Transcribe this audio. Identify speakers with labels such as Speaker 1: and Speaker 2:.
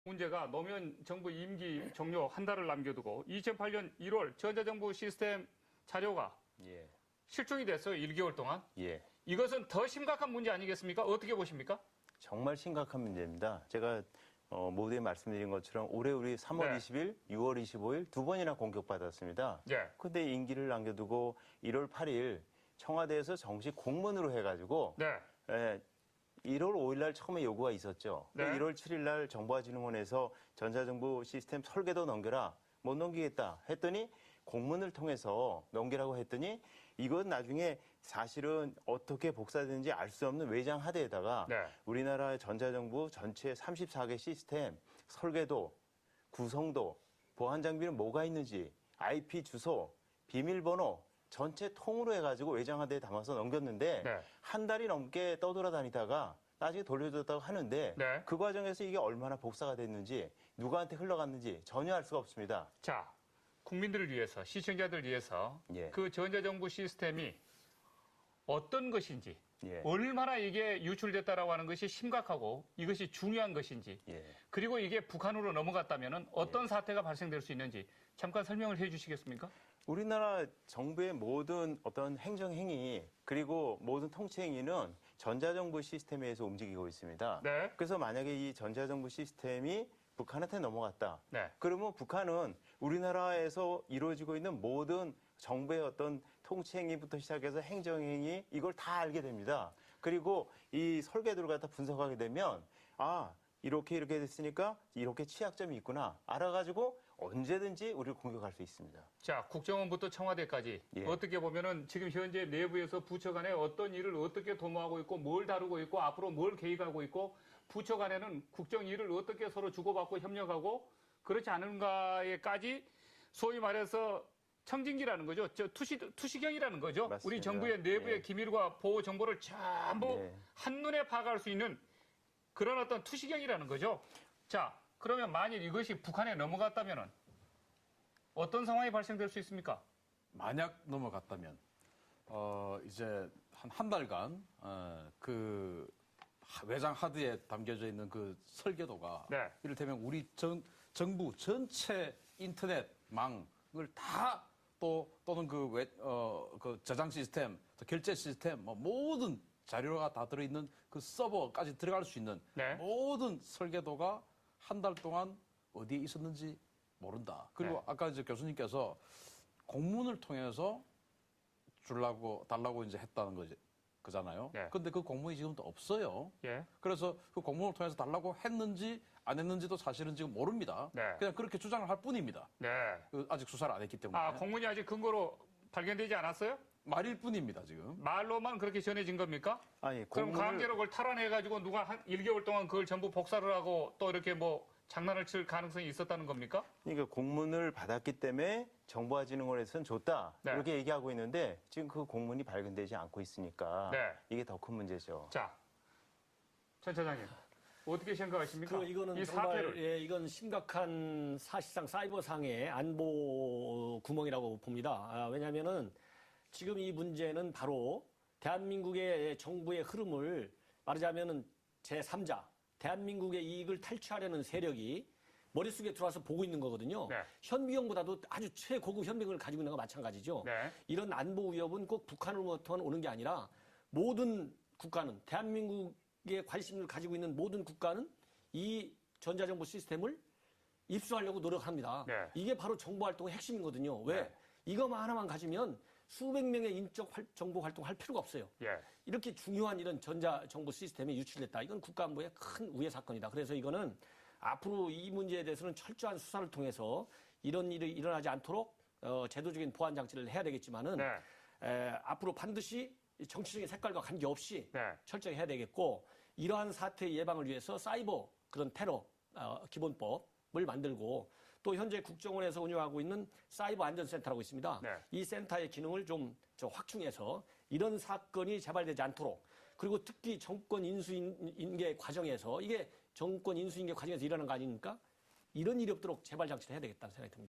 Speaker 1: 문제가 노무현 정부 임기 종료 한 달을 남겨두고 2008년 1월 전자정부 시스템 자료가 실종이 됐어요. 1개월 동안. 이것은 더 심각한 문제 아니겠습니까? 어떻게 보십니까?
Speaker 2: 정말 심각한 문제입니다. 제가 모두에 말씀드린 것처럼 올해 우리 3월 20일, 6월 25일 두 번이나 공격받았습니다. 근데 임기를 남겨두고 1월 8일 청와대에서 정식 공문으로 해가지고 1월 5일 날 처음에 요구가 있었죠. 1월 7일 날 정보화진흥원에서 전자정부 시스템 설계도 넘겨라. 못 넘기겠다 했더니 공문을 통해서 넘기라고 했더니 이건 나중에 사실은 어떻게 복사되는지 알 수 없는 외장 하드에다가 우리나라 전자정부 전체 34개 시스템 설계도, 구성도, 보안 장비는 뭐가 있는지, IP 주소, 비밀번호 전체 통으로 해가지고 외장 하드에 담아서 넘겼는데 한 달이 넘게 떠돌아다니다가 나중에 돌려줬다고 하는데 그 과정에서 이게 얼마나 복사가 됐는지 누구한테 흘러갔는지 전혀 알 수가 없습니다.
Speaker 1: 자, 국민들을 위해서, 시청자들을 위해서 그 전자정부 시스템이 어떤 것인지 얼마나 이게 유출됐다라고 하는 것이 심각하고 이것이 중요한 것인지 그리고 이게 북한으로 넘어갔다면 어떤 사태가 발생될 수 있는지 잠깐 설명을 해 주시겠습니까?
Speaker 2: 우리나라 정부의 모든 어떤 행정행위 그리고 모든 통치행위는 전자정부 시스템에 의해서 움직이고 있습니다. 그래서 만약에 이 전자정부 시스템이 북한한테 넘어갔다. 그러면 북한은 우리나라에서 이루어지고 있는 모든 정부의 어떤 통치행위부터 시작해서 행정행위 이걸 다 알게 됩니다. 그리고 이 설계도를 갖다 분석하게 되면 이렇게 됐으니까 이렇게 취약점이 있구나 알아가지고 언제든지 우리를 공격할 수 있습니다.
Speaker 1: 자, 국정원부터 청와대까지 어떻게 보면은 지금 현재 내부에서 부처 간에 어떤 일을 어떻게 도모하고 있고 뭘 다루고 있고 앞으로 뭘 계획하고 있고 부처 간에는 국정 일을 어떻게 서로 주고받고 협력하고 그렇지 않은가에까지 소위 말해서 청진기라는 거죠. 투시경이라는 거죠.
Speaker 2: 맞습니다.
Speaker 1: 우리 정부의 내부의 기밀과 보호 정보를 전부 한눈에 파악할 수 있는 그런 어떤 투시경이라는 거죠. 자, 그러면 만일 이것이 북한에 넘어갔다면 어떤 상황이 발생될 수 있습니까?
Speaker 3: 만약 넘어갔다면 이제 한 달간 그 외장 하드에 담겨져 있는 그 설계도가 이를테면 우리 정부 전체 인터넷망을 다 또는 그 저장 시스템, 결제 시스템 모든 자료가 다 들어있는 그 서버까지 들어갈 수 있는 모든 설계도가 한 달 동안 어디에 있었는지 모른다. 그리고 아까 이제 교수님께서 공문을 통해서 달라고 이제 했다는 거잖아요. 근데 그 공문이 지금도 없어요. 그래서 그 공문을 통해서 달라고 했는지 안 했는지도 사실은 지금 모릅니다. 그냥 그렇게 주장을 할 뿐입니다. 아직 수사를 안 했기 때문에.
Speaker 1: 공문이 아직 근거로 발견되지 않았어요?
Speaker 3: 말일 뿐입니다, 지금.
Speaker 1: 말로만 그렇게 전해진 겁니까?
Speaker 2: 아니,
Speaker 1: 그럼 과학기록을 탈환해가지고 누가 한 1개월 동안 그걸 전부 복사를 하고 또 이렇게 뭐 장난을 칠 가능성이 있었다는 겁니까?
Speaker 2: 그러니까 공문을 받았기 때문에 정보화진흥원에서는 줬다. 이렇게 얘기하고 있는데 지금 그 공문이 발견되지 않고 있으니까 이게 더 큰 문제죠.
Speaker 1: 자, 전 차장님. 어떻게 생각하십니까?
Speaker 4: 이거는
Speaker 1: 이
Speaker 4: 정말
Speaker 1: 사태를.
Speaker 4: 이건 심각한 사실상 사이버상의 안보 구멍이라고 봅니다. 왜냐하면은 지금 이 문제는 바로 대한민국의 정부의 흐름을 말하자면은 제3자, 대한민국의 이익을 탈취하려는 세력이 머릿속에 들어와서 보고 있는 거거든요. 현미경보다도 아주 최고급 현미경을 가지고 있는 거 마찬가지죠. 이런 안보 위협은 꼭 북한으로부터 오는 게 아니라 모든 국가는 대한민국에 관심을 가지고 있는 모든 국가는 이 전자정보 시스템을 입수하려고 노력합니다. 이게 바로 정보활동의 핵심이거든요. 왜? 이것만 하나만 가지면 수백 명의 인적 정보 활동할 필요가 없어요. 이렇게 중요한 이런 전자정보 시스템이 유출됐다. 이건 국가안보의 큰 우회 사건이다. 그래서 이거는 앞으로 이 문제에 대해서는 철저한 수사를 통해서 이런 일이 일어나지 않도록 제도적인 보안 장치를 해야 되겠지만은 앞으로 반드시 정치적인 색깔과 관계없이 철저히 해야 되겠고 이러한 사태 예방을 위해서 사이버 그런 테러 기본법을 만들고 또 현재 국정원에서 운영하고 있는 사이버 안전센터라고 있습니다. 이 센터의 기능을 좀 확충해서 이런 사건이 재발되지 않도록 그리고 특히 정권 인수인계 과정에서 이게 정권 인수인계 과정에서 일어나는 거 아닙니까? 이런 일이 없도록 재발 장치를 해야 되겠다는 생각이 듭니다.